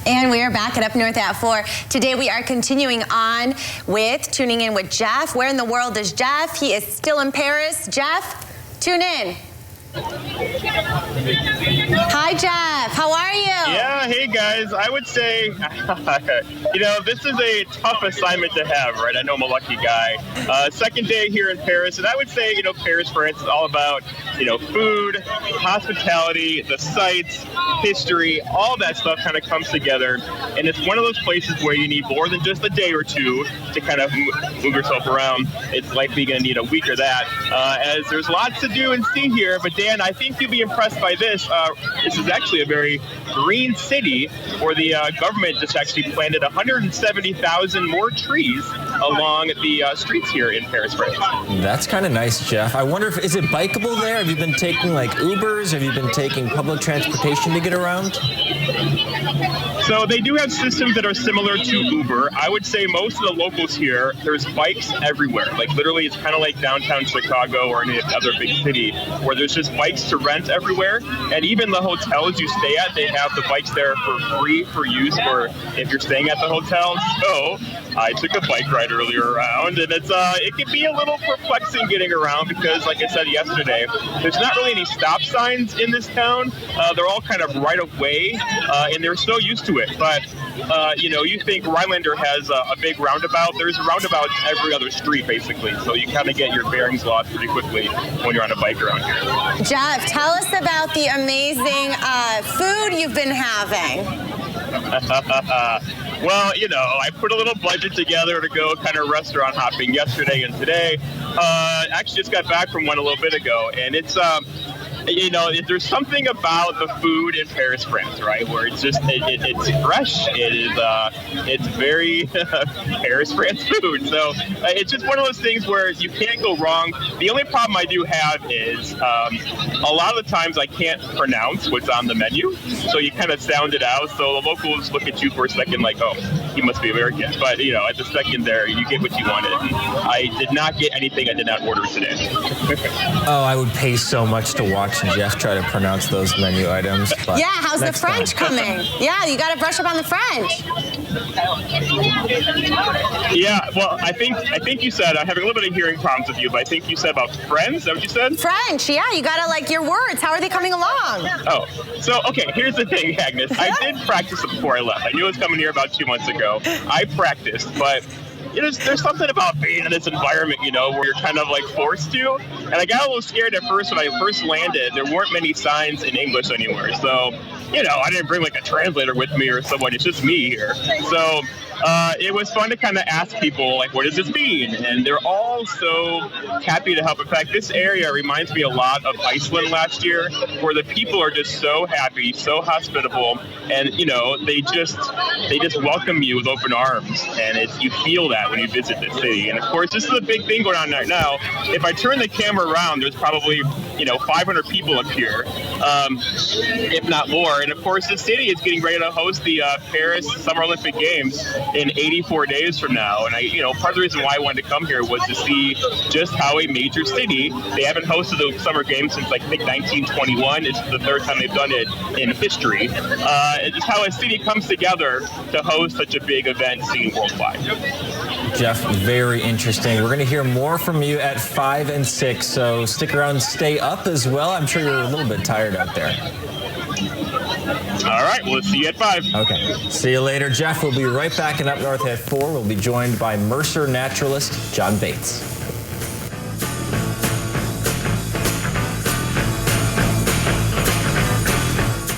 And we are back at Up North at 4. Today we are continuing on with Tuning In with Geoff. Where in the world is Geoff? He is still in Paris. Geoff, tune in. Hi, Geoff. How are you? Yeah, hey, guys. I would say, this is a tough assignment to have, right? I know I'm a lucky guy. Second day here in Paris, and I would say, Paris, France is all about, food, hospitality, the sights, history, all that stuff kind of comes together. And it's one of those places where you need more than just a day or two to kind of move yourself around. It's likely going to need a week or that, as there's lots to do and see here. But Dan, I think you'll be impressed by this. This is actually a very green city where the government just actually planted 170,000 more trees along the streets here in Paris, France. That's kind of nice, Geoff. I wonder is it bikeable there? Have you been taking like Ubers? Have you been taking public transportation to get around? So they do have systems that are similar to Uber. I would say most of the locals here, there's bikes everywhere. Like literally, it's kind of like downtown Chicago or any other big city where there's just bikes to rent everywhere. And even the hotels you stay at, they have the bikes there for free for use for if you're staying at the hotel. So I took a bike ride earlier around, and it can be a little perplexing getting around because, like I said yesterday, there's not really any stop signs in this town. They're all kind of right of way, and they're so used to it. But you think Rhinelander has a big roundabout. There's roundabouts every other street, basically. So you kind of get your bearings lost pretty quickly when you're on a bike around here. Geoff, tell us about the amazing food you've been having. Well, I put a little budget together to go kind of restaurant hopping yesterday and today. Actually just got back from one a little bit ago, and it's there's something about the food in Paris, France, right? Where it's just it's fresh. It's very Paris, France food. So it's just one of those things where you can't go wrong. The only problem I do have is a lot of the times I can't pronounce what's on the menu, so you kind of sound it out. So the locals look at you for a second like, oh, he must be American. But at the second there, you get what you wanted. I did not get anything I did not order today. Oh, I would pay so much to watch Geoff try to pronounce those menu items. Yeah, how's the French coming? Yeah, you got to brush up on the French. Yeah, well, I think you said, I'm having a little bit of hearing problems with you, but I think you said about friends. Is that what you said? French, yeah, you got to like your words. How are they coming along? Oh, so, okay, here's the thing, Agnes. I did practice it before I left. I knew I was coming here about 2 months ago. I practiced, but there's something about being in this environment, where you're kind of like forced to. And I got a little scared at first when I first landed. There weren't many signs in English anywhere. So, I didn't bring like a translator with me or someone. It's just me here. So it was fun to kind of ask people, like, what does this mean? And they're all so happy to help. In fact, this area reminds me a lot of Iceland last year, where the people are just so happy, so hospitable, and they just welcome you with open arms, and you feel that when you visit the city. And of course, this is a big thing going on right now. If I turn the camera around, there's probably 500 people up here, if not more. And of course, the city is getting ready to host the Paris Summer Olympic Games in 84 days from now. And part of the reason why I wanted to come here was to see just how a major city, they haven't hosted the Summer Games since I think 1921. It's the third time they've done it in history. Just how a city comes together to host such a big event seen worldwide. Geoff, very interesting. We're going to hear more from you at 5 and 6, so stick around, stay up as well. I'm sure you're a little bit tired out there. All right, we'll see you at 5. Okay, see you later. Geoff will be right back in Up North at 4. We'll be joined by Mercer naturalist John Bates.